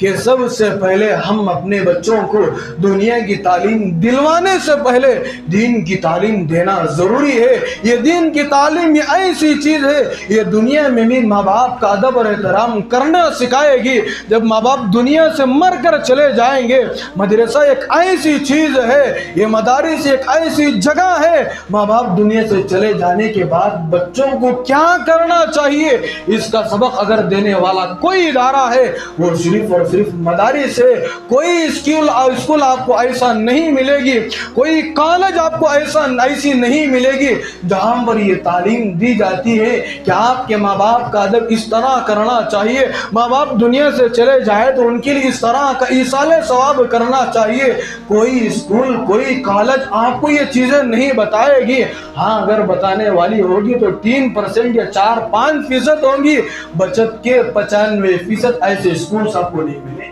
کہ سب سے پہلے ہم اپنے بچوں کو دنیا کی تعلیم دلوانے سے پہلے دین کی تعلیم دینا ضروری ہے۔ یہ دین کی تعلیم یہ ایسی چیز ہے، یہ دنیا میں بھی ماں باپ کا ادب اور احترام کرنا سکھائے گی۔ جب ماں باپ دنیا سے مر کر چلے جائیں گے، مدرسہ ایک ایسی چیز ہے، یہ مدارس ایک ایسی جگہ ہے، ماں باپ دنیا سے چلے جانے کے بعد بچوں کو کیا کرنا چاہیے اس کا سبق اگر دینے والا کوئی ادارہ ہے وہ صرف اور صرف مدارس ہے۔ کوئی اسکول آپ کو ایسا نہیں ملے گی، کوئی کالج آپ کو ایسی نہیں ملے گی جہاں پر یہ تعلیم دی جاتی ہے کہ آپ کے ماں باپ کا ادب اس طرح کرنا چاہیے، ماں باپ دنیا سے چلے جائے تو ان کے لیے اس طرح کا ایصال ثواب کرنا چاہیے۔ کوئی اسکول کوئی کالج آپ کو یہ چیزیں نہیں بتائے گی۔ ہاں اگر بتانے والی ہوگی تو 3% یا 4-5% ہوں گی، بچت کے 95% ایسے اسکولز آپ کو نہیں ملے۔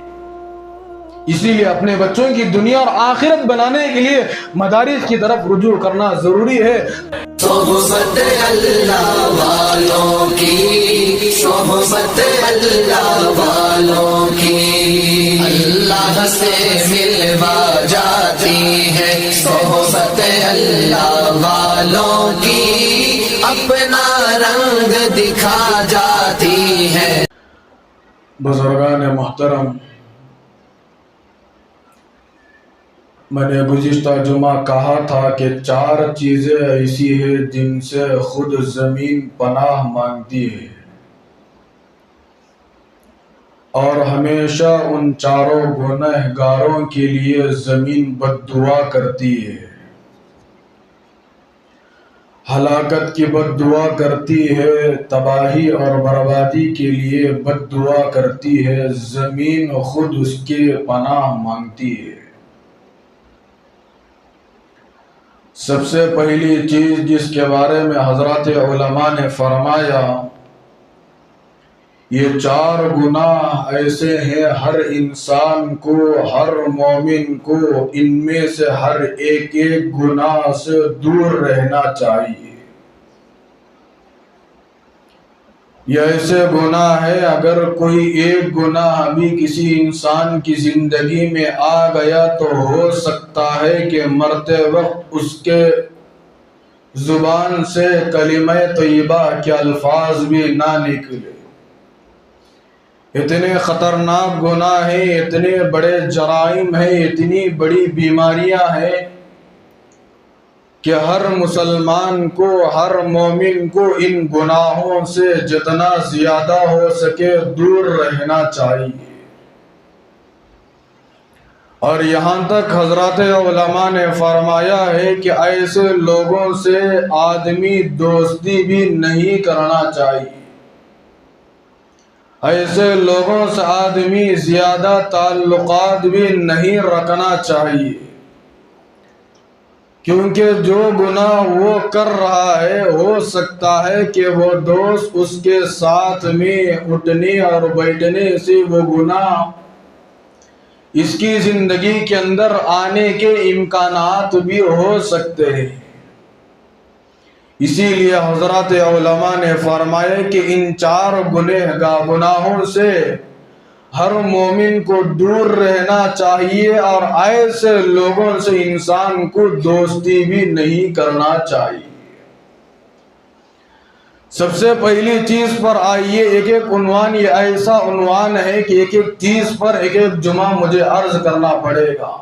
اسی لیے اپنے بچوں کی دنیا اور آخرت بنانے کے لیے مدارس کی طرف رجوع کرنا ضروری ہے۔ صحبت اللہ والوں کی، صحبت اللہ والوں کی اللہ سے ملوا جاتی ہے، صحبت اللہ والوں کی اپنا رنگ دکھا جاتی ہے۔ بزرگان محترم، میں نے گزشتہ جمعہ کہا تھا کہ 4 چیزیں ایسی ہیں جن سے خود زمین پناہ مانگتی ہے اور ہمیشہ ان 4 گنہگاروں کے لیے زمین بد دعا کرتی ہے۔ ہلاکت کی بد دعا کرتی ہے، تباہی اور بربادی کے لیے بد دعا کرتی ہے، زمین خود اس کے پناہ مانگتی ہے۔ سب سے پہلی چیز جس کے بارے میں حضرات علماء نے فرمایا، یہ 4 گناہ ایسے ہیں ہر انسان کو، ہر مومن کو ان میں سے ہر ایک گناہ سے دور رہنا چاہیے۔ یہ ایسے گناہ ہے اگر کوئی ایک گناہ بھی کسی انسان کی زندگی میں آ گیا تو ہو سکتا ہے کہ مرتے وقت اس کے زبان سے کلمہ طیبہ کے الفاظ بھی نہ نکلے۔ اتنے خطرناک گناہ ہیں، اتنے بڑے جرائم ہیں، اتنی بڑی بیماریاں ہیں کہ ہر مسلمان کو، ہر مومن کو ان گناہوں سے جتنا زیادہ ہو سکے دور رہنا چاہیے۔ اور یہاں تک حضرات علماء نے فرمایا ہے کہ ایسے لوگوں سے آدمی دوستی بھی نہیں کرنا چاہیے، ایسے لوگوں سے آدمی زیادہ تعلقات بھی نہیں رکھنا چاہیے، کیونکہ جو گناہ وہ کر رہا ہے ہو سکتا ہے کہ وہ دوست اس کے ساتھ میں اٹھنے اور بیٹھنے سے وہ گناہ اس کی زندگی کے اندر آنے کے امکانات بھی ہو سکتے ہیں۔ اسی لیے حضرات علماء نے فرمایا کہ ان 4 گناہوں سے ہر مومن کو دور رہنا چاہیے اور ایسے لوگوں سے انسان کو دوستی بھی نہیں کرنا چاہیے۔ سب سے پہلی چیز پر آئیے، ایک عنوان، یہ ایسا عنوان ہے کہ ایک چیز پر ایک جمعہ مجھے عرض کرنا پڑے گا،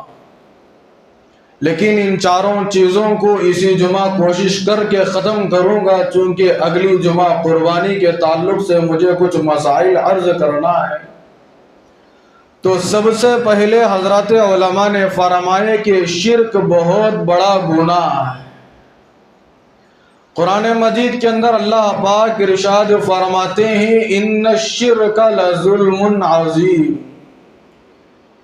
لیکن ان 4 چیزوں کو اسی جمعہ کوشش کر کے ختم کروں گا، چونکہ اگلی جمعہ قربانی کے تعلق سے مجھے کچھ مسائل عرض کرنا ہے۔ تو سب سے پہلے حضرات علماء نے فرمایا کہ شرک بہت بڑا گناہ ہے۔ قرآن مجید کے اندر اللہ پاک ارشاد فرماتے ہیں، ان الشرک لظلم عظیم،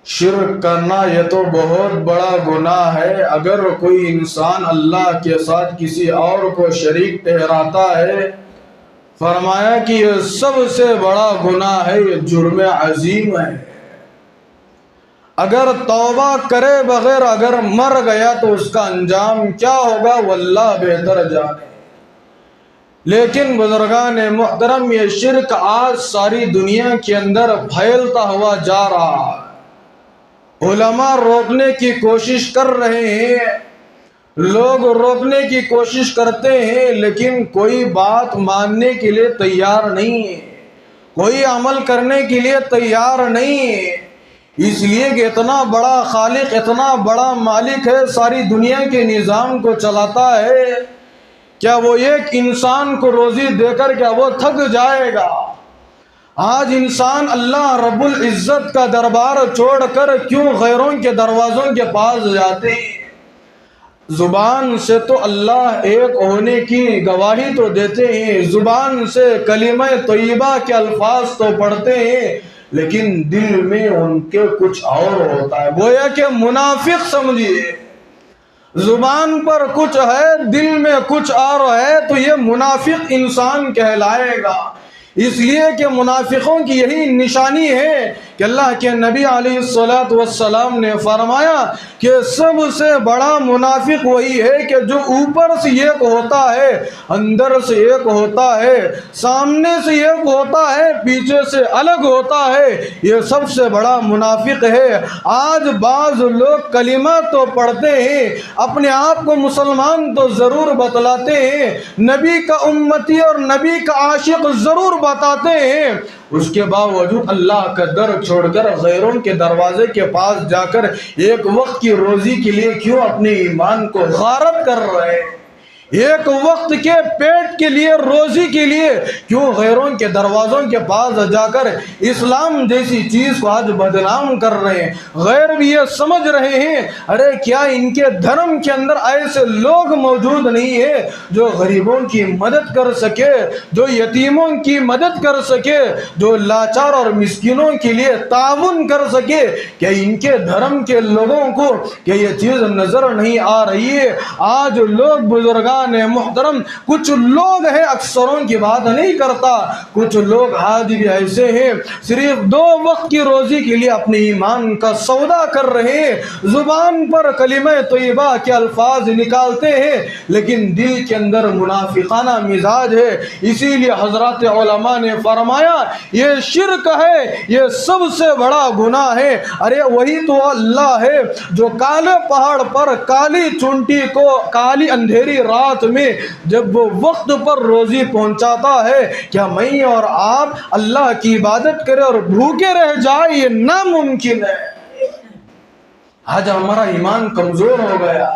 شرک کرنا یہ تو بہت بڑا گناہ ہے۔ اگر کوئی انسان اللہ کے ساتھ کسی اور کو شریک ٹھہراتا ہے، فرمایا کہ یہ سب سے بڑا گناہ ہے، یہ جرم عظیم ہے۔ اگر توبہ کرے بغیر اگر مر گیا تو اس کا انجام کیا ہوگا واللہ بہتر جانے۔ لیکن بزرگان محترم یہ شرک آج ساری دنیا کے اندر پھیلتا ہوا جا رہا ہے۔ علماء روکنے کی کوشش کر رہے ہیں، لوگ روکنے کی کوشش کرتے ہیں، لیکن کوئی بات ماننے کے لیے تیار نہیں ہے، کوئی عمل کرنے کے لیے تیار نہیں ہے۔ اس لیے کہ اتنا بڑا خالق، اتنا بڑا مالک ہے، ساری دنیا کے نظام کو چلاتا ہے، کیا وہ ایک انسان کو روزی دے کر کیا وہ تھک جائے گا؟ آج انسان اللہ رب العزت کا دربار چھوڑ کر کیوں غیروں کے دروازوں کے پاس جاتے ہیں؟ زبان سے تو اللہ ایک ہونے کی گواہی تو دیتے ہیں، زبان سے کلمہ طیبہ کے الفاظ تو پڑھتے ہیں، لیکن دل میں ان کے کچھ اور ہوتا ہے، گویا کہ منافق سمجھیے۔ زبان پر کچھ ہے، دل میں کچھ اور ہے، تو یہ منافق انسان کہلائے گا۔ اس لیے کہ منافقوں کی یہی نشانی ہے کہ اللہ کے نبی علیہ السلام نے فرمایا کہ سب سے بڑا منافق وہی ہے کہ جو اوپر سے ایک ہوتا ہے، اندر سے ایک ہوتا ہے، سامنے سے ایک ہوتا ہے، پیچھے سے الگ ہوتا ہے، یہ سب سے بڑا منافق ہے۔ آج بعض لوگ کلمہ تو پڑھتے ہیں، اپنے آپ کو مسلمان تو ضرور بتلاتے ہیں، نبی کا امتی اور نبی کا عاشق ضرور بتاتے ہیں، اس کے باوجود اللہ کا در چھوڑ کر غیروں کے دروازے کے پاس جا کر ایک وقت کی روزی کے لیے کیوں اپنے ایمان کو غارت کر رہے ہیں؟ ایک وقت کے پیٹ کے لیے، روزی کے لیے کیوں غیروں کے دروازوں کے پاس جا کر اسلام جیسی چیز کو آج بدنام کر رہے ہیں؟ غیر بھی یہ سمجھ رہے ہیں، ارے کیا ان کے دھرم کے اندر ایسے لوگ موجود نہیں ہیں جو غریبوں کی مدد کر سکے، جو یتیموں کی مدد کر سکے، جو لاچار اور مسکینوں کے لیے تعاون کر سکے؟ کہ ان کے دھرم کے لوگوں کو کہ یہ چیز نظر نہیں آ رہی ہے؟ آج لوگ بزرگان محترم، کچھ لوگ ہیں، اکثروں کی بات نہیں کرتا، کچھ لوگ آج بھی ایسے ہیں صرف 2 وقت کی روزی کے لیے اپنے ایمان کا سودا کر رہے ہیں، زبان پر کلمہ طیبہ کے الفاظ نکالتے ہیں، لیکن دل کے اندر منافقانہ مزاج ہے۔ اسی لیے حضرات علماء نے فرمایا یہ شرک ہے، یہ سب سے بڑا گناہ ہے۔ ارے وہی تو اللہ ہے جو کالے پہاڑ پر کالی چونٹی کو کالی اندھیری رات میں جب وہ وقت پر روزی پہنچاتا ہے، کیا میں اور آپ اللہ کی عبادت کریں اور بھوکے رہ جائیں؟ یہ ناممکن ہے۔ آج ہمارا ایمان کمزور ہو گیا،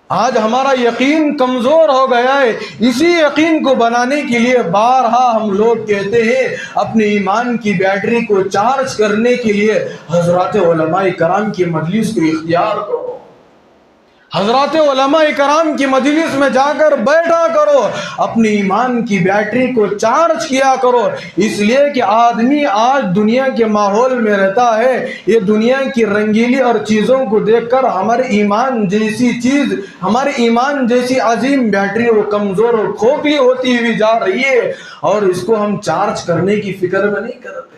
آج ہمارا یقین کمزور ہو گیا ہے۔ اسی یقین کو بنانے کے لیے بارہا ہم لوگ کہتے ہیں اپنے ایمان کی بیٹری کو چارج کرنے کے لیے حضرات علماء کرام کی مجلس کو اختیار کرو، حضرات علماء کرام کی مجلس میں جا کر بیٹھا کرو، اپنی ایمان کی بیٹری کو چارج کیا کرو۔ اس لیے کہ آدمی آج دنیا کے ماحول میں رہتا ہے، یہ دنیا کی رنگیلی اور چیزوں کو دیکھ کر ہمارے ایمان جیسی چیز، ہمارے ایمان جیسی عظیم بیٹری وہ کمزور اور کھوکھلی ہوتی ہوئی جا رہی ہے، اور اس کو ہم چارج کرنے کی فکر میں نہیں کرتے۔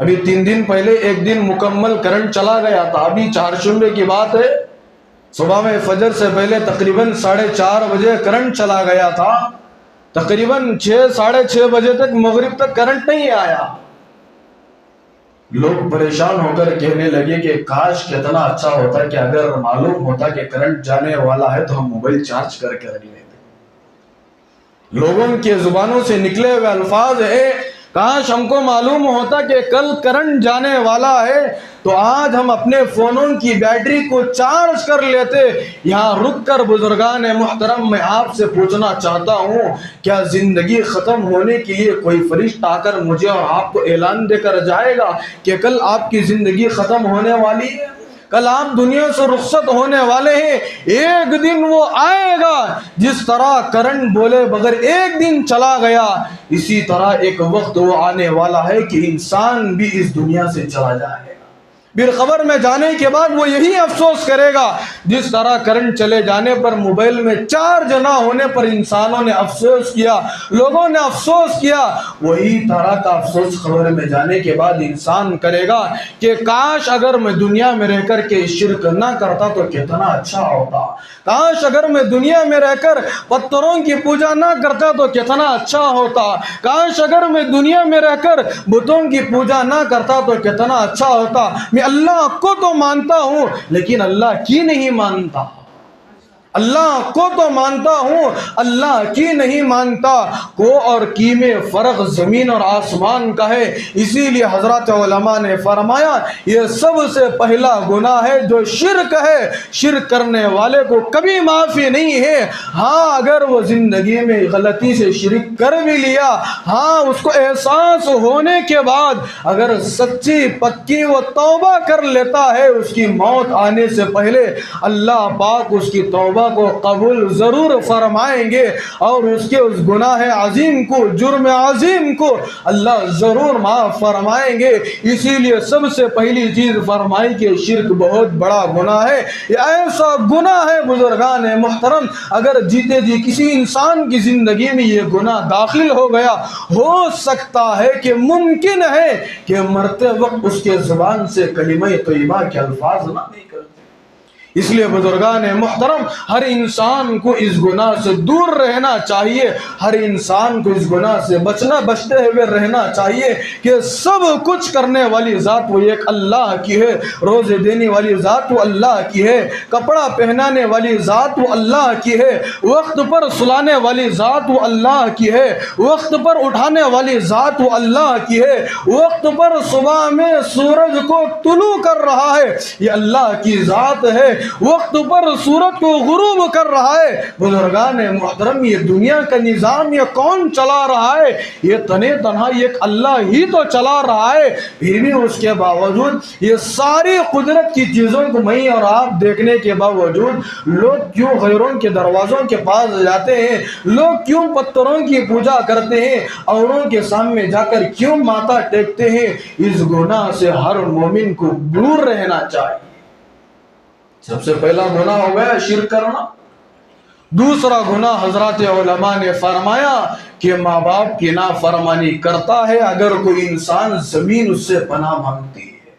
ابھی 3 دن پہلے ایک دن مکمل کرنٹ چلا گیا تھا، ابھی 4 شنبے کی بات ہے، صبح میں فجر سے پہلے تقریباً 4:30 بجے کرنٹ چلا گیا تھا، تقریباً 6 ساڑھے 6 بجے تک مغرب تک کرنٹ نہیں آیا۔ لوگ پریشان ہو کر کہنے لگے کہ کاش کتنا اچھا ہوتا کہ اگر معلوم ہوتا کہ کرنٹ جانے والا ہے تو ہم موبائل چارج کر کے رکھ لیتے۔ لوگوں کے زبانوں سے نکلے ہوئے الفاظ ہیں، کاش ہم کو معلوم ہوتا کہ کل کرنٹ جانے والا ہے تو آج ہم اپنے فونوں کی بیٹری کو چارج کر لیتے۔ یہاں رک کر بزرگان محترم میں آپ سے پوچھنا چاہتا ہوں، کیا زندگی ختم ہونے کے لیے کوئی فرشتہ آ کر مجھے اور آپ کو اعلان دے کر جائے گا کہ کل آپ کی زندگی ختم ہونے والی ہے، کل آپ دنیا سے رخصت ہونے والے ہیں؟ ایک دن وہ آئے گا، جس طرح کرنٹ بولے بغیر ایک دن چلا گیا، اسی طرح ایک وقت وہ آنے والا ہے کہ انسان بھی اس دنیا سے چلا جائے گا۔ پھر قبر میں جانے کے بعد وہ یہی افسوس کرے گا جس طرح کرنٹ چلے جانے پر موبائل میں چارج نہ ہونے پر انسانوں نے افسوس کیا، لوگوں نے افسوس کیا، وہی طرح کا افسوس قبر میں جانے کے بعد انسان کرے گا کہ کاش اگر میں دنیا میں رہ کر کے شرک نہ کرتا تو کتنا اچھا ہوتا، کاش اگر میں دنیا میں رہ کر پتھروں کی پوجا نہ کرتا تو کتنا اچھا ہوتا، کاش اگر میں دنیا میں رہ کر بتوں کی پوجا نہ کرتا تو کتنا اچھا ہوتا۔ میں اللہ کو تو مانتا ہوں لیکن اللہ کی نہیں مانتا، اللہ کو تو مانتا ہوں اللہ کی نہیں مانتا۔ کو اور کی میں فرق زمین اور آسمان کا ہے، اسی لیے حضرات علماء نے فرمایا یہ سب سے پہلا گناہ ہے جو شرک ہے، شرک کرنے والے کو کبھی معافی نہیں ہے۔ ہاں اگر وہ زندگی میں غلطی سے شرک کر بھی لیا، ہاں اس کو احساس ہونے کے بعد اگر سچی پکی وہ توبہ کر لیتا ہے، اس کی موت آنے سے پہلے اللہ پاک اس کی توبہ کو قبول ضرور فرمائیں گے اور اس کے اس گناہ عظیم کو، جرم عظیم کو اللہ ضرور معاف فرمائیں گے۔ اسی لیے سب سے پہلی چیز فرمائی کہ شرک بہت بڑا گناہ ہے، یہ ایسا گناہ ہے بزرگان محترم اگر جیتے جی کسی انسان کی زندگی میں یہ گناہ داخل ہو گیا، ہو سکتا ہے کہ ممکن ہے کہ مرتے وقت اس کے زبان سے کلمہ طیبہ کے الفاظ نہ نکلتے۔ اس لیے بزرگان محترم ہر انسان کو اس گناہ سے دور رہنا چاہیے، ہر انسان کو اس گناہ سے بچتے ہوئے رہنا چاہیے کہ سب کچھ کرنے والی ذات وہ ایک اللہ کی ہے، روزے دینے والی ذات وہ اللہ کی ہے، کپڑا پہنانے والی ذات وہ اللہ کی ہے، وقت پر سلانے والی ذات وہ اللہ کی ہے، وقت پر اٹھانے والی ذات وہ اللہ کی ہے، وقت پر صبح میں سورج کو طلوع کر رہا ہے یہ اللہ کی ذات ہے، وقت پر سورج کو غروب کر رہا ہے۔ بزرگان محترم یہ دنیا کا نظام یہ کون چلا رہا ہے؟ یہ تنہا ایک اللہ ہی تو چلا رہا ہے، پھر بھی اس کے باوجود یہ ساری قدرت کی چیزوں کو میں اور آپ دیکھنے کے باوجود لوگ کیوں غیروں کے دروازوں کے پاس جاتے ہیں، لوگ کیوں پتھروں کی پوجا کرتے ہیں، اوروں کے سامنے جا کر کیوں ماتھا ٹیکتے ہیں؟ اس گناہ سے ہر مومن کو دور رہنا چاہیے۔ سب سے پہلا گناہ ہو گیا شرک کرنا۔ دوسرا گناہ حضرات علماء نے فرمایا کہ ماں باپ کی نافرمانی کرتا ہے اگر کوئی انسان زمین اس سے پناہ مانگتی ہے،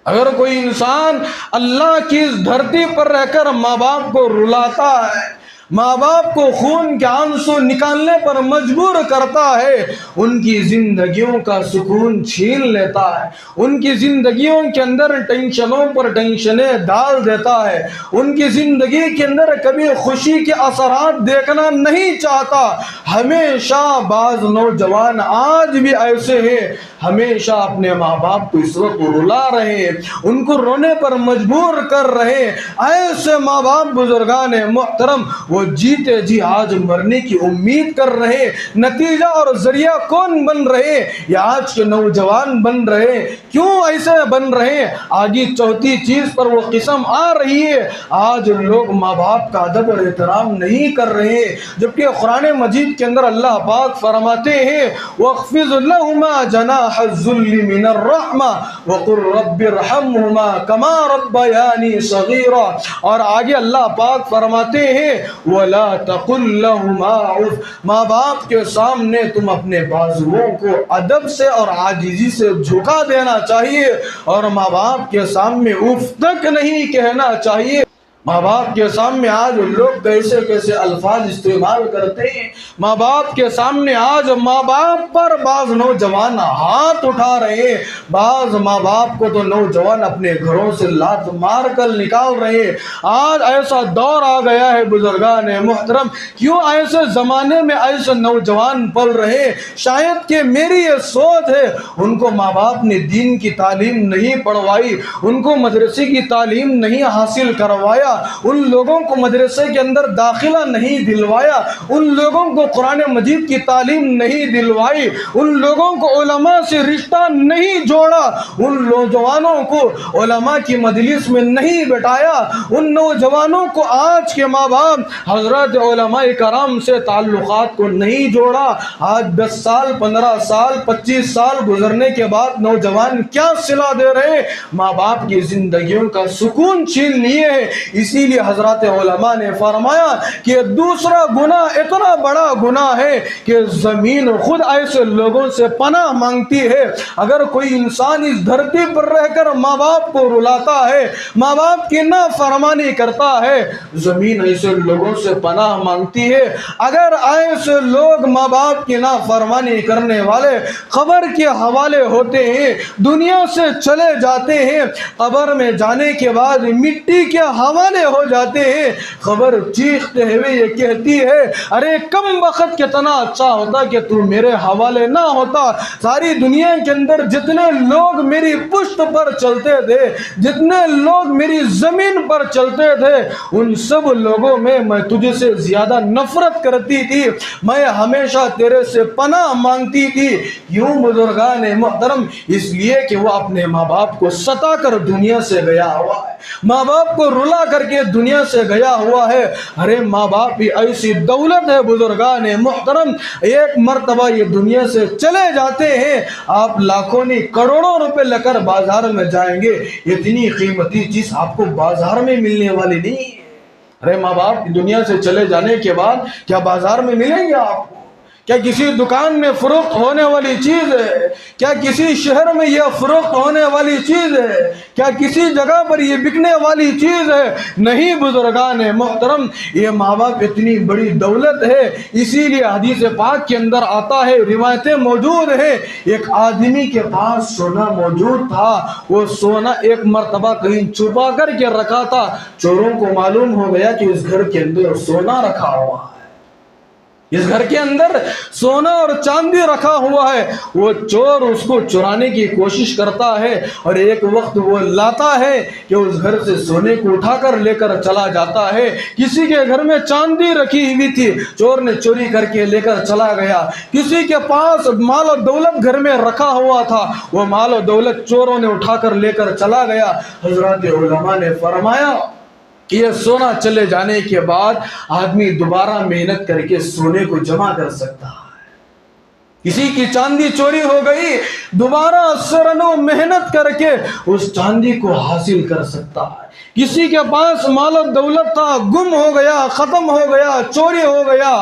اگر کوئی انسان اللہ کی اس دھرتی پر رہ کر ماں باپ کو رلاتا ہے، ماں باپ کو خون کے آنسو نکالنے پر مجبور کرتا ہے، ان کی زندگیوں کا سکون چھین لیتا ہے، ان کی زندگیوں کے اندر ٹینشنوں پر ٹینشنیں ڈال دیتا ہے، ان کی زندگی کے اندر کبھی خوشی کے اثرات دیکھنا نہیں چاہتا۔ ہمیشہ بعض نوجوان آج بھی ایسے ہیں، ہمیشہ اپنے ماں باپ کو اس وقت رلا رہے ہیں، ان کو رونے پر مجبور کر رہے ہیں۔ ایسے ماں باپ بزرگان محترم وہ جیتے جی آج مرنے کی امید کر رہے، نتیجہ اور ذریعہ کون بن رہے؟ یہ آج کے نوجوان بن رہے۔ کیوں ایسے بن رہے؟ آگے چوتھی چیز پر وہ قسم آ رہی ہے، آج لوگ ماں باپ کا ادب اور احترام نہیں کر رہے، جبکہ قرآن مجید کے اندر اللہ پاک فرماتے ہیں وَاخْفِضْ لَهُمَا جَنَاحَ الذُّلِّ مِنَ الرَّحْمَةِ وَقُلْ رَبِّ ارْحَمْهُمَا كَمَا رَبَّيَانِي صَغِيرًا، اور آگے اللہ پاک فرماتے ہیں وَلَا تَقُلْ لَهُمَا عُفٍّ، ماں باپ کے سامنے تم اپنے بازوؤں کو ادب سے اور عاجزی سے جھکا دینا چاہیے، اور ماں باپ کے سامنے اف تک نہیں کہنا چاہیے۔ ماں باپ کے سامنے آج لوگ کیسے کیسے الفاظ استعمال کرتے ہیں، ماں باپ کے سامنے آج ماں باپ پر بعض نوجوان ہاتھ اٹھا رہے ہیں، بعض ماں باپ کو تو نوجوان اپنے گھروں سے لات مار کر نکال رہے ہیں۔ آج ایسا دور آ گیا ہے بزرگان محترم، کیوں ایسے زمانے میں ایسے نوجوان پل رہے؟ شاید کہ میری یہ سوچ ہے ان کو ماں باپ نے دین کی تعلیم نہیں پڑھوائی، ان کو مدرسے کی تعلیم نہیں حاصل کروایا، ان لوگوں کو مدرسے کے اندر داخلہ نہیں دلوایا، ان لوگوں کو قرآن مجید کی تعلیم نہیں دلوائی، ان لوگوں کو علماء سے رشتہ نہیں جوڑا، ان نوجوانوں کو علماء کی مجلس میں نہیں بٹھایا، ان نوجوانوں کو آج کے ماں باپ حضرات علماء کرام سے تعلقات کو نہیں جوڑا، آج 10 سال 15 سال 25 سال گزرنے کے بعد نوجوان کیا صلہ دے رہے ہیں؟ ماں باپ کی زندگیوں کا سکون چھین لیے ہیں۔ اسی لیے حضرات علماء نے فرمایا کہ دوسرا گناہ اتنا بڑا گناہ ہے کہ زمین خود ایسے لوگوں سے پناہ مانگتی ہے۔ اگر کوئی انسان اس دھرتی پر رہ کر ماں باپ کو رلاتا ہے، ماں باپ کی نافرمانی کرتا ہے، زمین ایسے لوگوں سے پناہ مانگتی ہے۔ اگر ایسے لوگ ماں باپ کی نافرمانی کرنے والے قبر کے حوالے ہوتے ہیں، دنیا سے چلے جاتے ہیں، قبر میں جانے کے بعد مٹی کے حوالے ہو جاتے ہیں، قبر چیختے ہوئے یہ کہتی ہے ارے کم بخت کتنا اچھا ہوتا کہ تو میرے حوالے نہ ہوتا۔ ساری دنیا کے اندر جتنے لوگ میری پشت پر چلتے تھے، جتنے لوگ میری زمین پر چلتے تھے، ان سب لوگوں میں تجھ سے زیادہ نفرت کرتی تھی، میں ہمیشہ تیرے سے پناہ مانگتی تھی۔ کیوں بزرگان محترم؟ اس لیے کہ وہ اپنے ماں باپ کو ستا کر دنیا سے گیا ہوا ہے، ماں باپ کو رلا کر کے دنیا سے گیا ہوا ہے۔ ارے ماں باپ بھی ایسی دولت ہے بزرگان محترم، ایک مرتبہ یہ دنیا سے چلے جاتے ہیں، آپ لاکھوں نہیں کروڑوں روپے لے کر بازار میں جائیں گے، اتنی قیمتی چیز آپ کو بازار میں ملنے والی نہیں ہے۔ ارے ماں باپ دنیا سے چلے جانے کے بعد کیا بازار میں ملیں گے آپ کو؟ کیا کسی دکان میں فروخت ہونے والی چیز ہے؟ کیا کسی شہر میں یہ فروخت ہونے والی چیز ہے؟ کیا کسی جگہ پر یہ بکنے والی چیز ہے؟ نہیں بزرگان محترم، یہ ماں باپ اتنی بڑی دولت ہے۔ اسی لیے حدیث پاک کے اندر آتا ہے، روایتیں موجود ہیں، ایک آدمی کے پاس سونا موجود تھا، وہ سونا ایک مرتبہ کہیں چھپا کر کے رکھا تھا، چوروں کو معلوم ہو گیا کہ اس گھر کے اندر سونا رکھا ہوا ہے، اس گھر کے اندر سونا اور چاندی رکھا ہوا ہے۔ وہ چور اس کو چرانے کی کوشش کرتا ہے اور ایک وقت وہ لاتا ہے کہ اس گھر سے سونے کو اٹھا کر لے کر چلا جاتا ہے۔ کسی کے گھر میں چاندی رکھی ہوئی تھی، چور نے چوری کر کے لے کر چلا گیا۔ کسی کے پاس مال و دولت گھر میں رکھا ہوا تھا، وہ مال و دولت چوروں نے اٹھا کر لے کر چلا گیا۔ حضرات علماء نے فرمایا کہ یہ سونا چلے جانے کے بعد آدمی دوبارہ محنت کر کے سونے کو جمع کر سکتا ہے۔ کسی کی چاندی چوری ہو گئی، دوبارہ سرنو محنت کر کے اس چاندی کو حاصل کر سکتا ہے۔ کسی کے پاس مال و دولت تھا، گم ہو گیا، ختم ہو گیا، چوری ہو گیا،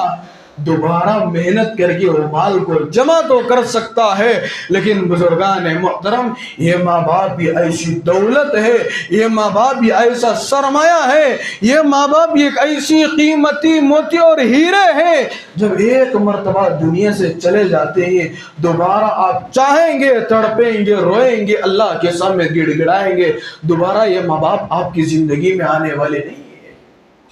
دوبارہ محنت کر کے وہ مال کو جمع تو کر سکتا ہے۔ لیکن بزرگان محترم، یہ ماں باپ بھی ایسی دولت ہے، یہ ماں باپ بھی ایسا سرمایہ ہے، یہ ماں باپ بھی ایک ایسی قیمتی موتی اور ہیرے ہیں، جب ایک مرتبہ دنیا سے چلے جاتے ہیں، دوبارہ آپ چاہیں گے تڑپیں گے، روئیں گے، اللہ کے سامنے گڑ گڑائیں گے، دوبارہ یہ ماں باپ آپ کی زندگی میں آنے والے نہیں۔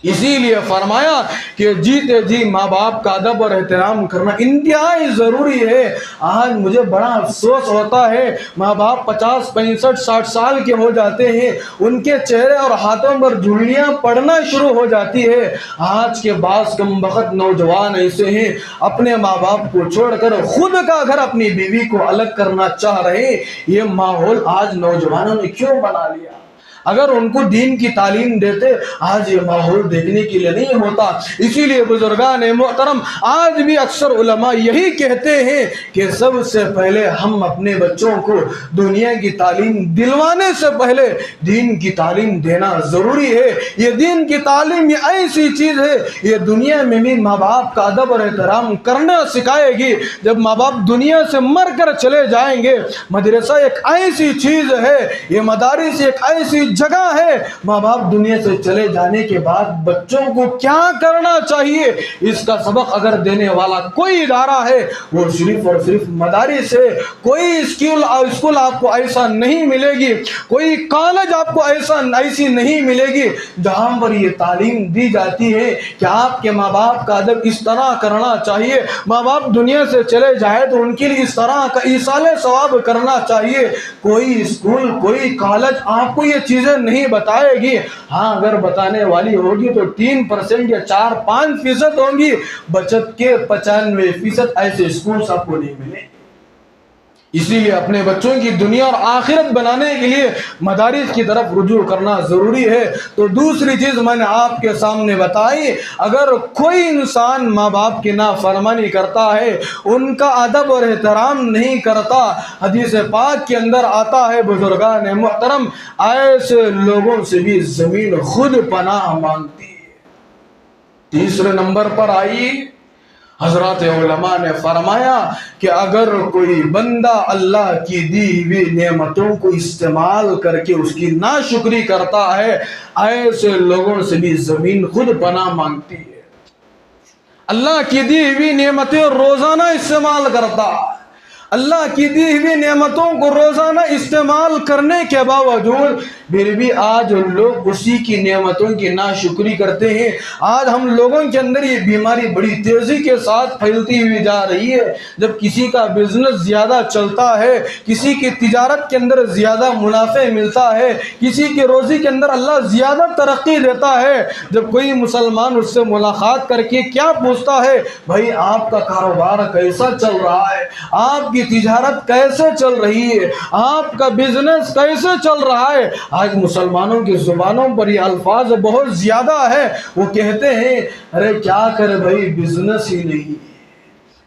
اسی لیے فرمایا کہ جیتے جی ماں باپ کا ادب اور احترام کرنا انتہائی ضروری ہے۔ آج مجھے بڑا افسوس ہوتا ہے، ماں باپ 50 65 60 سال کے ہو جاتے ہیں، ان کے چہرے اور ہاتھوں پر جھریاں پڑنا شروع ہو جاتی ہے۔ آج کے بعض کم بخت نوجوان ایسے ہیں، اپنے ماں باپ کو چھوڑ کر خود کا گھر اپنی بیوی کو الگ کرنا چاہ رہے ہیں۔ یہ ماحول آج نوجوانوں نے کیوں بنا لیا؟ اگر ان کو دین کی تعلیم دیتے، آج یہ ماحول دیکھنے کے لیے نہیں ہوتا۔ اسی لیے بزرگان محترم، آج بھی اکثر علماء یہی کہتے ہیں کہ سب سے پہلے ہم اپنے بچوں کو دنیا کی تعلیم دلوانے سے پہلے دین کی تعلیم دینا ضروری ہے۔ یہ دین کی تعلیم یہ ایسی چیز ہے، یہ دنیا میں بھی ماں باپ کا ادب اور احترام کرنا سکھائے گی۔ جب ماں باپ دنیا سے مر کر چلے جائیں گے، مدرسہ ایک ایسی چیز ہے، یہ مدارس ایک ایسی جگہ ہے، ماں باپ دنیا سے چلے جانے کے بعد بچوں کو کیا کرنا چاہیے، اس کا سبق اگر دینے والا کوئی ادارہ ہے وہ صرف اور صرف مدارس ہے۔ کوئی اسکول آپ کو ایسا نہیں ملے گی، کوئی کالج آپ کو ایسی نہیں ملے گی جہاں پر یہ تعلیم دی جاتی ہے کہ آپ کے ماں باپ کا ادب اس طرح کرنا چاہیے، ماں باپ دنیا سے چلے جائے تو ان کے لیے اس طرح کا ایصال ثواب کرنا چاہیے۔ کوئی اسکول کوئی کالج آپ کو یہ چیزیں چیزیں نہیں بتائے گی، ہاں اگر بتانے والی ہوگی تو 3% یا 4-5% ہوں گی، بچت کے 95% ایسے اسکولز آپ کو نہیں ملے۔ اسی لیے اپنے بچوں کی دنیا اور آخرت بنانے کے لیے مدارس کی طرف رجوع کرنا ضروری ہے۔ تو دوسری چیز میں نے آپ کے سامنے بتائی، اگر کوئی انسان ماں باپ کی نافرمانی کرتا ہے، ان کا ادب اور احترام نہیں کرتا، حدیث پاک کے اندر آتا ہے بزرگان محترم، ایسے لوگوں سے بھی زمین خود پناہ مانگتی ہے۔ تیسرے نمبر پر آئی، حضرات علماء نے فرمایا کہ اگر کوئی بندہ اللہ کی دی ہوئی نعمتوں کو استعمال کر کے اس کی ناشکری کرتا ہے، ایسے لوگوں سے بھی زمین خود پناہ مانگتی ہے۔ اللہ کی دی ہوئی نعمتیں روزانہ استعمال کرتا، اللہ کی دی ہوئی نعمتوں کو روزانہ استعمال کرنے کے باوجود پھر بھی آج لوگ اسی کی نعمتوں کی ناشکری کرتے ہیں۔ آج ہم لوگوں کے اندر یہ بیماری بڑی تیزی کے ساتھ پھیلتی ہوئی جا رہی ہے۔ جب کسی کا بزنس زیادہ چلتا ہے، کسی کی تجارت کے اندر زیادہ منافع ملتا ہے، کسی کی روزی کے اندر اللہ زیادہ ترقی دیتا ہے، جب کوئی مسلمان اس سے ملاقات کر کے کیا پوچھتا ہے، بھائی آپ کا کاروبار کیسا چل رہا ہے، آپ کی تجارت کیسے چل رہی ہے، آپ کا بزنس کیسے چل رہا ہے، آج مسلمانوں کی زبانوں پر یہ الفاظ بہت زیادہ ہے۔ وہ کہتے ہیں ارے کیا کرے بھائی، بزنس ہی نہیں،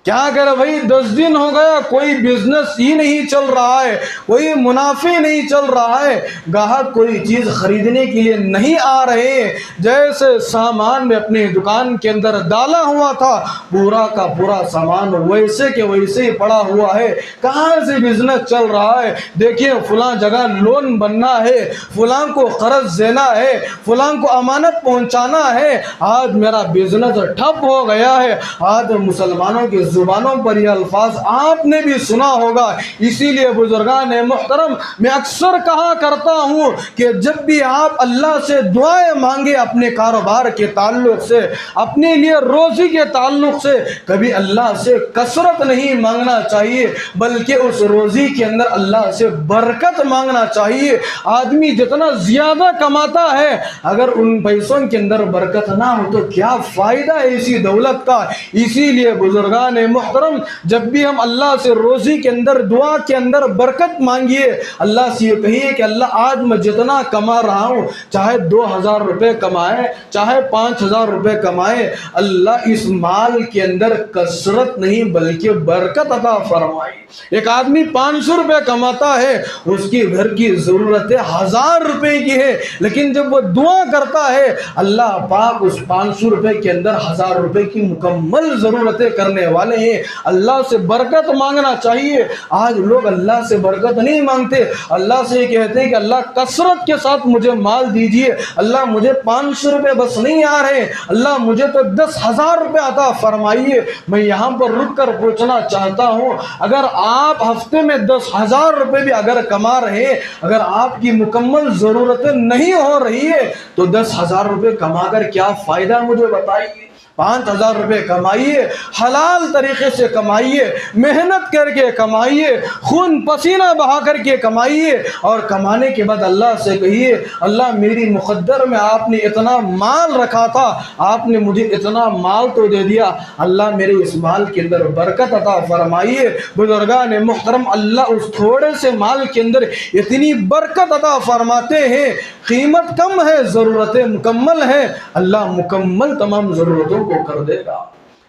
کیا کرے بھائی 10 دن ہو گیا کوئی بزنس ہی نہیں چل رہا ہے، کوئی منافع نہیں چل رہا ہے، گاہک کوئی چیز خریدنے کے لیے نہیں آ رہے، جیسے سامان میں اپنے دکان کے اندر ڈالا ہوا تھا، پورا کا پورا سامان ویسے کے ویسے ہی پڑا ہوا ہے، کہاں سے بزنس چل رہا ہے؟ دیکھیے فلاں جگہ لون بننا ہے، فلاں کو قرض دینا ہے، فلاں کو امانت پہنچانا ہے، آج میرا بزنس ٹھپ ہو گیا ہے۔ آج مسلمانوں کے زبانوں پر یہ الفاظ آپ نے بھی سنا ہوگا۔ اسی لیے بزرگان محترم، میں اکثر کہا کرتا ہوں کہ جب بھی آپ اللہ سے دعائیں مانگے اپنے کاروبار کے تعلق سے، اپنے لیے روزی کے تعلق سے، کبھی اللہ سے کثرت نہیں مانگنا چاہیے، بلکہ اس روزی کے اندر اللہ سے برکت مانگنا چاہیے۔ آدمی جتنا زیادہ کماتا ہے، اگر ان پیسوں کے اندر برکت نہ ہو تو کیا فائدہ ہے اسی دولت کا؟ اسی لیے بزرگان محترم، جب بھی ہم اللہ سے روزی کے اندر، دعا کے اندر برکت مانگیے، اللہ سے یہ کہیے کہ اللہ آج میں جتنا کما رہا ہوں، چاہے 2000 روپے کمائے، چاہے 5000 روپے کمائے، اللہ اس مال کے اندر کثرت نہیں بلکہ برکت عطا فرمائے۔ ایک آدمی 500 روپے کماتا ہے، اس کی گھر کی ضرورتیں 1000 روپے کی ہے، لیکن جب وہ دعا کرتا ہے، اللہ پاک اس 500 روپے کے اندر 1000 روپے کی مکمل ضرورتیں کرنے والے ہیں۔ اللہ سے برکت مانگنا چاہیے۔ آج لوگ اللہ سے برکت نہیں مانگتے، اللہ سے یہ کہتے ہیں کہ اللہ کثرت کے ساتھ مجھے مال دیجئے، اللہ مجھے 500 روپے بس نہیں آ رہے، اللہ مجھے تو 10,000 روپے عطا فرمائیے۔ میں یہاں پر رک کر پوچھنا چاہتا ہوں، اگر آپ ہفتے میں 10,000 روپے بھی اگر کما رہے ہیں، اگر آپ کی مکمل ضرورتیں نہیں ہو رہی ہے تو 10,000 روپے کما کر کیا فائدہ مجھے بتائیے؟ 5,000 روپے کمائیے، حلال طریقے سے کمائیے، محنت کر کے کمائیے، خون پسینہ بہا کر کے کمائیے، اور کمانے کے بعد اللہ سے کہیے اللہ میری مقدر میں آپ نے اتنا مال رکھا تھا، آپ نے مجھے اتنا مال تو دے دیا، اللہ میرے اس مال کے اندر برکت عطا فرمائیے۔ بزرگان محترم، اللہ اس تھوڑے سے مال کے اندر اتنی برکت عطا فرماتے ہیں، قیمت کم ہے، ضرورتیں مکمل ہیں، اللہ مکمل تمام ضرورتوں کو کر دے گا۔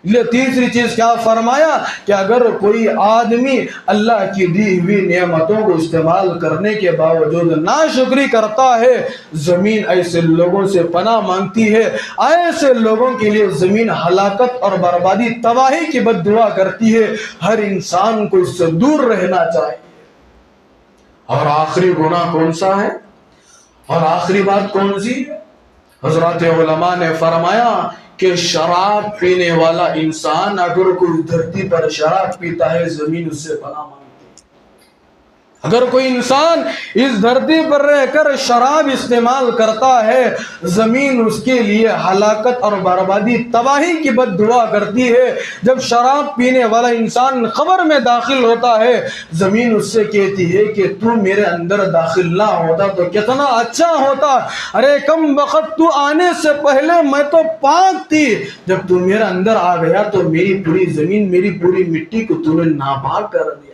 یہ تیسری چیز کیا فرمایا کہ اگر کوئی آدمی اللہ کی دی ہوئی نعمتوں کو استعمال کرنے کے باوجود ناشکری کرتا ہے، زمین ایسے لوگوں سے پناہ مانگتی ہے، ایسے لوگوں کے لیے زمین ہلاکت اور بربادی، تباہی کی بد دعا کرتی ہے۔ ہر انسان کو اس سے دور رہنا چاہیے۔ اور آخری گناہ کون سا ہے؟ اور آخری بات کون سی؟ حضرات علماء نے فرمایا کہ شراب پینے والا انسان اگر کوئی دھرتی پر شراب پیتا ہے، زمین اس سے پناہ مانگتی ہے۔ اگر کوئی انسان اس دھرتی پر رہ کر شراب استعمال کرتا ہے، زمین اس کے لیے ہلاکت اور بربادی تباہی کی بد دعا کرتی ہے۔ جب شراب پینے والا انسان قبر میں داخل ہوتا ہے، زمین اس سے کہتی ہے کہ تو میرے اندر داخل نہ ہوتا تو کتنا اچھا ہوتا، ارے کم وقت تو آنے سے پہلے میں تو پاک تھی، جب تو میرے اندر آ گیا تو میری پوری زمین، میری پوری مٹی کو تو نے ناپاک کر دیا۔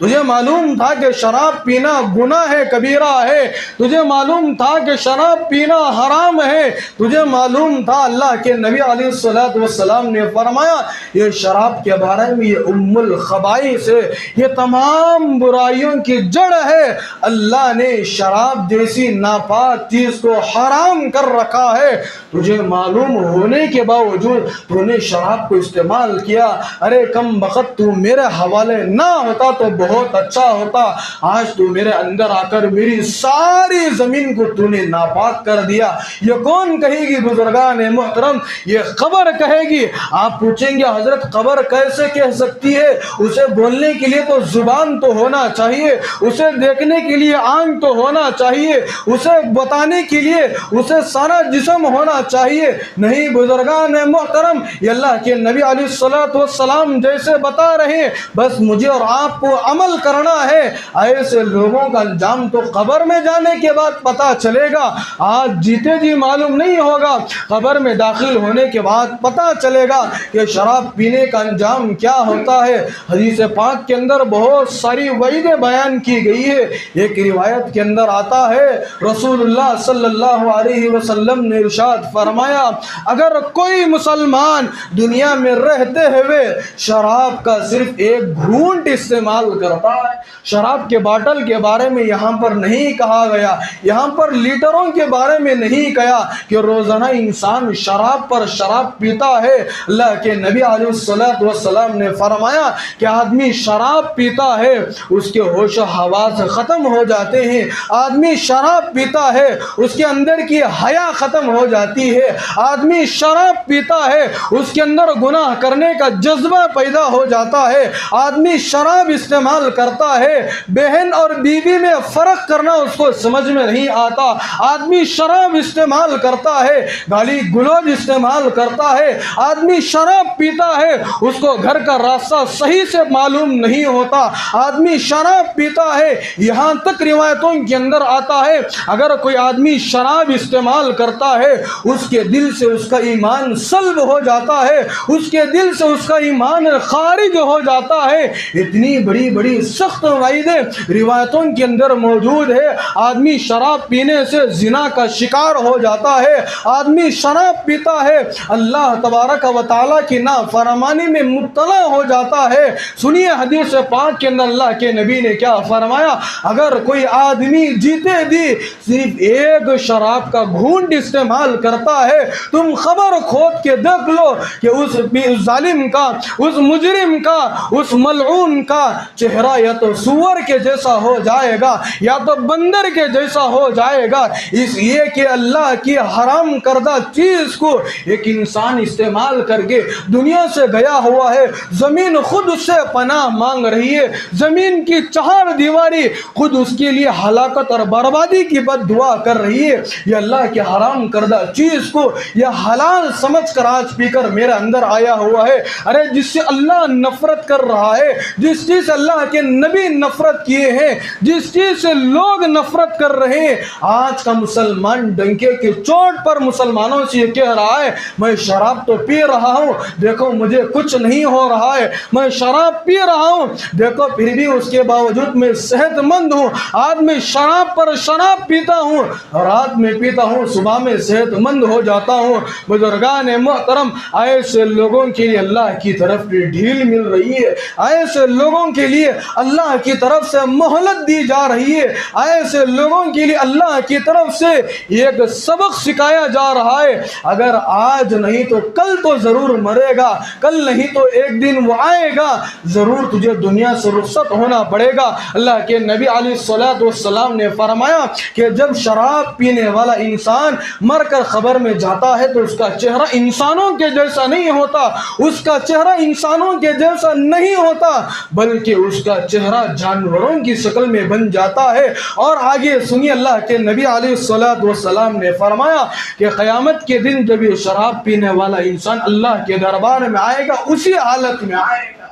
تجھے معلوم تھا کہ شراب پینا گناہ ہے، کبیرہ ہے، تجھے معلوم تھا کہ شراب پینا حرام ہے، تجھے معلوم تھا اللہ کے نبی علیہ السلام نے فرمایا یہ شراب کے بارے میں یہ ام الخبائث ہے، یہ تمام برائیوں کی جڑ ہے۔ اللہ نے شراب جیسی ناپاک چیز کو حرام کر رکھا ہے، تجھے معلوم ہونے کے باوجود تو نے شراب کو استعمال کیا، ارے کم وقت تو میرے حوالے نہ ہوتا تو بہت اچھا ہوتا، آج تو میرے اندر آ کر میری ساری زمین کو تو نے ناپاک کر دیا۔ یہ کون کہے گی بزرگان محترم؟ یہ قبر کہے گی۔ آپ پوچھیں گے حضرت قبر کیسے کہہ سکتی ہے؟ اسے بولنے کے لیے تو زبان تو ہونا چاہیے، اسے دیکھنے کے لیے آنکھ تو ہونا چاہیے، اسے بتانے کے لیے اسے سارا جسم ہونا چاہیے۔ نہیں بزرگان محترم، یہ اللہ کے نبی علیہ السلام جیسے بتا رہے ہیں، بس مجھے اور آپ کو عمل کرنا ہے۔ ایسے لوگوں کا انجام تو قبر میں جانے کے بعد پتا چلے گا، آج جیتے جی معلوم نہیں ہوگا، قبر میں داخل ہونے کے بعد پتا چلے گا کہ شراب پینے کا انجام کیا ہوتا ہے۔ حدیث پاک کے اندر بہت ساری وعیدیں بیان کی گئی ہے۔ ایک روایت کے اندر آتا ہے رسول اللہ صلی اللہ علیہ وسلم نے ارشاد فرمایا، اگر کوئی مسلمان دنیا میں رہتے ہوئے شراب کا صرف ایک گھونٹ استعمال کرتا ہے، شراب کے باٹل کے بارے میں یہاں پر نہیں کہا گیا، یہاں پر لیٹروں کے بارے میں نہیں کہا کہ روزانہ انسان شراب پر شراب پیتا ہے۔ اللہ کے نبی علیہ السلام نے فرمایا کہ آدمی شراب پیتا ہے، اس کے ہوش و حواس ختم ہو جاتے ہیں، آدمی شراب پیتا ہے، اس کے اندر کی حیا ختم ہو جاتی ہے، آدمی شراب پیتا ہے، اس کے اندر گناہ کرنے کا جذبہ پیدا ہو جاتا ہے، آدمی شراب استعمال کرتا ہے، بہن اور بیوی میں فرق کرنا اس کو سمجھ میں نہیں آتا، آدمی شراب استعمال کرتا ہے، گالی گلوچ استعمال کرتا ہے، آدمی شراب پیتا ہے، اس کو گھر کا راستہ صحیح سے معلوم نہیں ہوتا، آدمی شراب پیتا ہے، یہاں تک روایتوں کے اندر آتا ہے اگر کوئی آدمی شراب استعمال کرتا ہے، اس کے دل سے اس کا ایمان سلب ہو جاتا ہے، اس کے دل سے اس کا ایمان خارج ہو جاتا ہے۔ اتنی بڑی بڑی سخت وعیدیں روایتوں کے اندر موجود ہے۔ آدمی شراب پینے سے زنا کا شکار ہو جاتا ہے، آدمی شراب پیتا ہے، اللہ تبارک و تعالیٰ کی نافرمانی میں مبتلا ہو جاتا ہے۔ سنیے حدیث پاک کے اندر اللہ کے نبی نے کیا فرمایا، اگر کوئی آدمی جیتے جی صرف ایک شراب کا گھونٹ استعمال کرتا ہے، تم خبر کھود کے دیکھ لو کہ اس ظالم کا، اس مجرم کا، اس ملعون کا چہرہ یا تو سور کے جیسا ہو جائے گا یا تو بندر کے جیسا ہو جائے گا، اس لیے کہ اللہ کی حرام کردہ چیز کو ایک انسان استعمال کر کے دنیا سے گیا ہوا ہے۔ زمین خود اس سے پناہ مانگ رہی ہے، زمین کی چہار دیواری خود اس کے لیے ہلاکت اور بربادی کی بد دعا کر رہی ہے۔ یہ اللہ کی حرام کردہ چیز کو یہ حلال سمجھ کر آج پی کر میرے اندر آیا ہوا ہے۔ ارے جس سے اللہ نفرت کر رہا ہے، جس چیز سے اللہ کے نبی نفرت کیے ہیں، جس چیز سے لوگ نفرت کر رہے ہیں، آج کا مسلمان ڈنکے کی چوٹ پر مسلمانوں سے یہ کہہ رہا ہے میں شراب تو پی رہا ہوں، دیکھو مجھے کچھ نہیں ہو رہا ہے، میں شراب پی رہا ہوں، دیکھو پھر بھی اس کے باوجود میں صحت مند ہوں، آج میں شراب پر شراب پیتا ہوں، رات میں پیتا ہوں، صبح میں صحت مند ہو جاتا ہوں۔ بزرگان محترم، ایسے لوگوں کے لیے اللہ کی طرف ڈھیل مل رہی ہے، ایسے لوگوں کے لیے اللہ کی طرف سے مہلت دی جا رہی ہے، ایسے لوگوں کے لیے اللہ کی طرف سے ایک سبق سکھایا جا رہا ہے، اگر آج نہیں تو کل تو ضرور مرے گا، کل نہیں تو ایک دن وہ آئے گا، ضرور تجھے دنیا سے رخصت ہونا پڑے گا۔ اللہ کے نبی علیہ السلام نے فرمایا کہ جب شراب پینے والا انسان مر کر قبر میں جاتا ہے تو اس کا چہرہ انسانوں کے جیسا نہیں ہوتا، اس کا چہرہ انسانوں کے جیسا نہیں ہوتا، بلکہ اس اس کا چہرہ جانوروں کی شکل میں بن جاتا ہے۔ اور آگے سنیے، اللہ کے نبی علیہ السلام نے فرمایا کہ قیامت کے دن جب یہ شراب پینے والا انسان اللہ کے دربار میں آئے گا، اسی حالت میں آئے گا،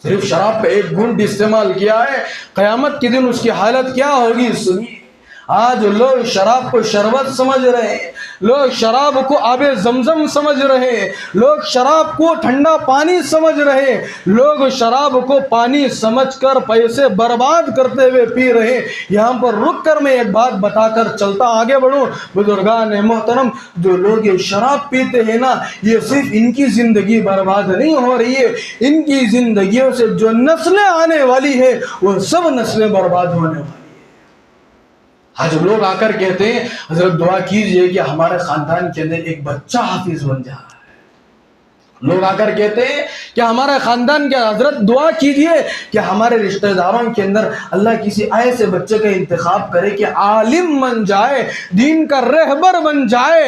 صرف شراب پہ ایک گھونٹ استعمال کیا ہے، قیامت کے دن اس کی حالت کیا ہوگی سنیے۔ آج لوگ شراب کو شربت سمجھ رہے ہیں، لوگ شراب کو آب زمزم سمجھ رہے ہیں، لوگ شراب کو ٹھنڈا پانی سمجھ رہے ہیں، لوگ شراب کو پانی سمجھ کر پیسے برباد کرتے ہوئے پی رہے ہیں۔ یہاں پر رک کر میں ایک بات بتا کر چلتا آگے بڑھوں، بزرگان محترم، جو لوگ یہ شراب پیتے ہیں نا، یہ صرف ان کی زندگی برباد نہیں ہو رہی ہے، ان کی زندگیوں سے جو نسلیں آنے والی ہے وہ سب نسلیں برباد ہونے والی ہیں۔ آج لوگ آ کر کہتے ہیں حضرت دعا کیجئے کہ ہمارے خاندان کے اندر ایک بچہ حافظ بن جائے۔ لوگ آ کر کہتے ہیں کہ ہمارے خاندان کے حضرت دعا کیجئے کہ ہمارے رشتہ داروں کے اندر اللہ کسی ایسے بچے کا انتخاب کرے کہ عالم بن جائے، دین کا رہبر بن جائے،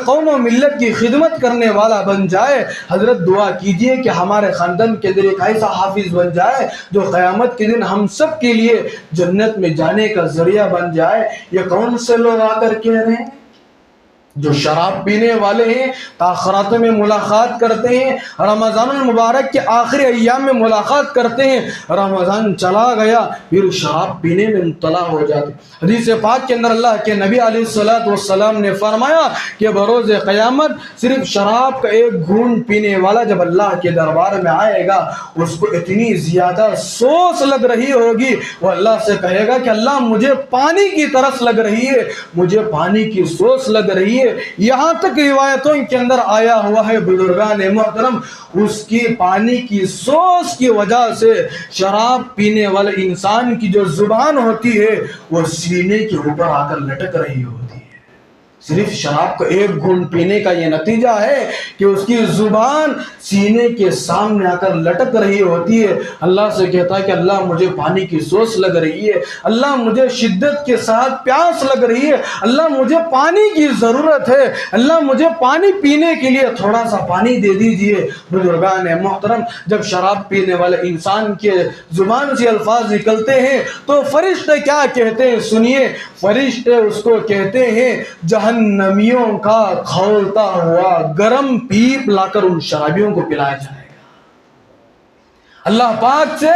قوم و ملت کی خدمت کرنے والا بن جائے۔ حضرت دعا کیجئے کہ ہمارے خاندان کے اندر ایک ایسا حافظ بن جائے جو قیامت کے دن ہم سب کے لیے جنت میں جانے کا ذریعہ بن جائے۔ یہ کون سے لوگ آ کر کہہ رہے ہیں؟ جو شراب پینے والے ہیں، تاخرات میں ملاقات کرتے ہیں، رمضان المبارک کے آخری ایام میں ملاقات کرتے ہیں، رمضان چلا گیا پھر شراب پینے میں مبتلا ہو جاتے۔ حدیث پاک کے اندر اللہ کے نبی علیہ السلام نے فرمایا کہ بروز قیامت صرف شراب کا ایک گھونٹ پینے والا جب اللہ کے دربار میں آئے گا، اس کو اتنی زیادہ سوس لگ رہی ہوگی، وہ اللہ سے کہے گا کہ اللہ مجھے پانی کی ترس لگ رہی ہے، مجھے پانی کی سوس لگ رہی ہے۔ یہاں تک روایتوں کے اندر آیا ہوا ہے بزرگان محترم، اس کی پانی کی سوس کی وجہ سے شراب پینے والے انسان کی جو زبان ہوتی ہے وہ سینے کے اوپر آ کر لٹک رہی ہوتی ہے۔ صرف شراب کا ایک گھونٹ پینے کا یہ نتیجہ ہے کہ اس کی زبان سینے کے سامنے آ کر لٹک رہی ہوتی ہے۔ اللہ سے کہتا ہے کہ اللہ مجھے پانی کی سوس لگ رہی ہے، اللہ مجھے شدت کے ساتھ پیاس لگ رہی ہے، اللہ مجھے پانی کی ضرورت ہے، اللہ مجھے پانی پینے کے لیے تھوڑا سا پانی دے دیجئے۔ بزرگان محترم، جب شراب پینے والے انسان کے زبان سے الفاظ نکلتے ہیں تو فرشتے کیا کہتے ہیں سنیے۔ فرشتے اس کو کہتے ہیں جہنمیوں کا کھولتا ہوا گرم پیپ لا کر ان شرابیوں کو پلایا جائے گا۔ اللہ پاک سے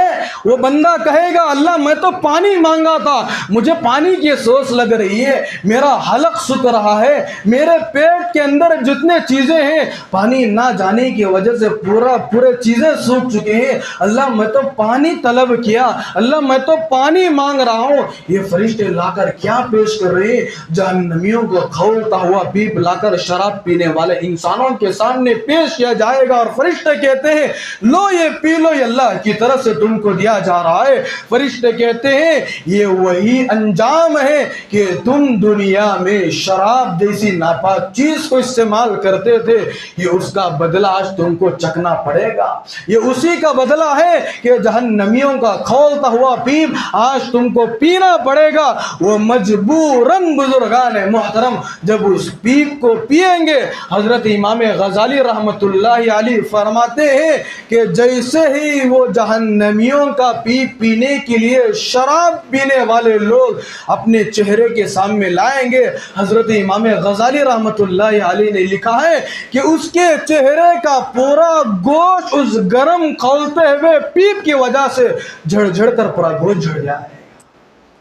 وہ بندہ کہے گا اللہ میں تو پانی مانگا تھا، مجھے پانی کی سوس لگ رہی ہے، میرا حلق سوکھ رہا ہے، میرے پیٹ کے اندر جتنے چیزیں ہیں پانی نہ جانے کی وجہ سے پورے چیزیں سوکھ چکے ہیں، اللہ میں تو پانی طلب کیا، اللہ میں تو پانی مانگ رہا ہوں۔ یہ فرشتے لا کر کیا پیش کر رہے ہیں؟ جہنمیوں کو کھولتا ہوا پیپ لا کر شراب پینے والے انسانوں کے سامنے پیش کیا جائے گا، اور فرشتے کہتے ہیں لو یہ پی لو، یہ اللہ کی طرف سے تم کو دیا جا رہا ہے۔ فرشتے کہتے ہیں یہ وہی انجام ہے کہ تم دنیا میں شراب جیسی ناپاک چیز کو استعمال کرتے تھے، یہ اس کا بدلہ آج تم کو چکنا پڑے گا، یہ اسی کا بدلہ ہے کہ جہنمیوں کا کھولتا ہوا پیپ آج تم کو پینا پڑے گا۔ وہ مجبوراً بزرگان محترم جب اس پیپ کو پیئیں گے، حضرت امام غزالی رحمت اللہ علیہ فرماتے ہیں کہ جیسے ہی وہ جہنمیوں کا پیپ پینے کے لیے شراب پینے والے لوگ اپنے چہرے کے سامنے لائیں گے، حضرت امام غزالی رحمت اللہ علیہ نے لکھا ہے کہ اس کے چہرے کا پورا گوشت اس گرم کھولتے ہوئے پیپ کی وجہ سے جھڑ جھڑ کر پورا گوشت جھڑ جائے،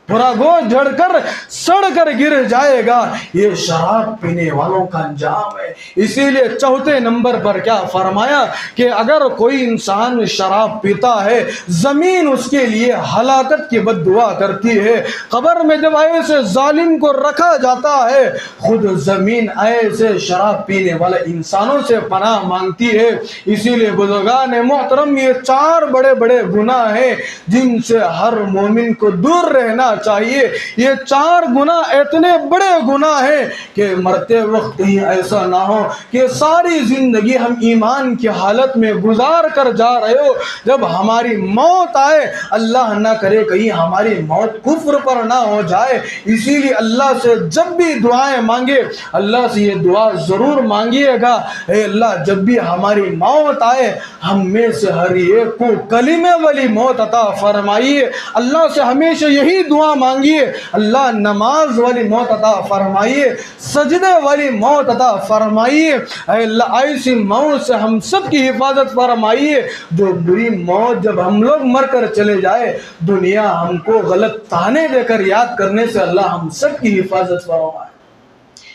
پورا گوشت جھڑ کر سڑ کر گر جائے گا۔ یہ شراب پینے والوں کا انجام ہے۔ اسی لیے چوتھے نمبر پر کیا فرمایا کہ اگر کوئی انسان شراب پیتا ہے زمین اس کے لیے ہلاکت کی بد دعا کرتی ہے۔ قبر میں جب ایسے ظالم کو رکھا جاتا ہے خود زمین ایسے شراب پینے والے انسانوں سے پناہ مانگتی ہے۔ اسی لیے بزرگان محترم یہ 4 بڑے بڑے گناہ ہیں جن سے ہر مومن کو دور رہنا چاہیے۔ یہ 4 گناہ اتنے بڑے گناہ ہیں کہ مرتے وقت کہیں ایسا نہ ہو کہ ساری زندگی ہم ایمان کی حالت میں گزار کر جا رہے ہو، جب ہماری موت آئے اللہ نہ کرے کہیں ہماری موت کفر پر نہ ہو جائے۔ اسی لیے اللہ سے جب بھی دعائیں مانگے اللہ سے یہ دعا ضرور مانگیے گا، اے اللہ جب بھی ہماری موت آئے ہم میں سے ہر ایک کو کلمے والی موت عطا فرمائیے۔ اللہ سے ہمیشہ یہی دعا مانگیے، اللہ نماز والی موت عطا فرمائیے، سجدے والی موت عطا فرمائیے۔ اے اللہ ایسی موت سے ہم سب کی حفاظت فرمائیے جو بری موت جب ہم لوگ مر کر چلے جائے دنیا ہم کو غلط تانے دے کر یاد کرنے سے اللہ ہم سب کی حفاظت فرمائے۔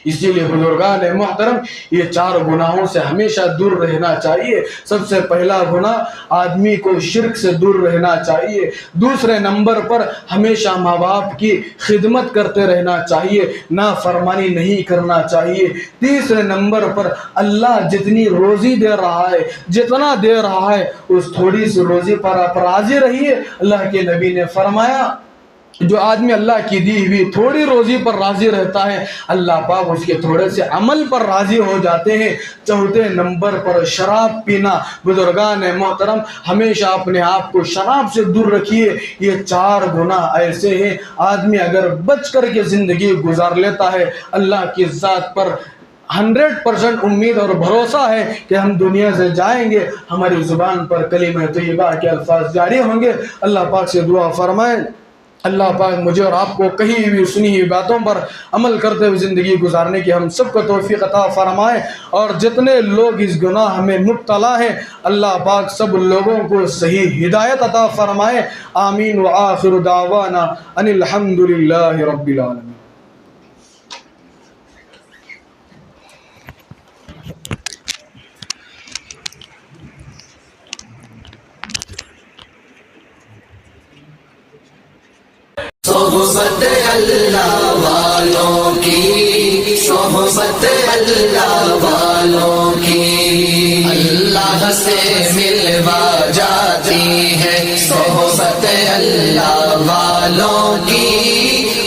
اسی لیے بزرگان محترم یہ 4 گناہوں سے ہمیشہ دور رہنا چاہیے۔ سب سے پہلا گناہ آدمی کو شرک سے دور رہنا چاہیے۔ دوسرے نمبر پر ہمیشہ ماں باپ کی خدمت کرتے رہنا چاہیے، نافرمانی نہیں کرنا چاہیے۔ تیسرے نمبر پر اللہ جتنی روزی دے رہا ہے جتنا دے رہا ہے اس تھوڑی سی روزی پر آپ راضی رہیے۔ اللہ کے نبی نے فرمایا جو آدمی اللہ کی دی ہوئی تھوڑی روزی پر راضی رہتا ہے اللہ پاک اس کے تھوڑے سے عمل پر راضی ہو جاتے ہیں۔ چوتھے نمبر پر شراب پینا۔ بزرگان محترم ہمیشہ اپنے آپ کو شراب سے دور رکھیے۔ یہ 4 گناہ ایسے ہیں آدمی اگر بچ کر کے زندگی گزار لیتا ہے اللہ کی ذات پر 100% امید اور بھروسہ ہے کہ ہم دنیا سے جائیں گے ہماری زبان پر کلمہ طیبہ کے الفاظ جاری ہوں گے۔ اللہ پاک سے دعا فرمائیں اللہ پاک مجھے اور آپ کو کہی ہوئی سنی ہوئی باتوں پر عمل کرتے ہوئے زندگی گزارنے کی ہم سب کو توفیق عطا فرمائے، اور جتنے لوگ اس گناہ میں مبتلا ہیں اللہ پاک سب لوگوں کو صحیح ہدایت عطا فرمائے۔ آمین وآخر دعوانا ان الحمدللہ رب العالمین۔ صحبت اللہ والوں کی، صحبت اللہ والوں کی اللہ سے ملوا جاتی ہے۔ صحبت اللہ والوں کی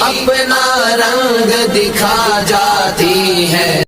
اپنا رنگ دکھا جاتی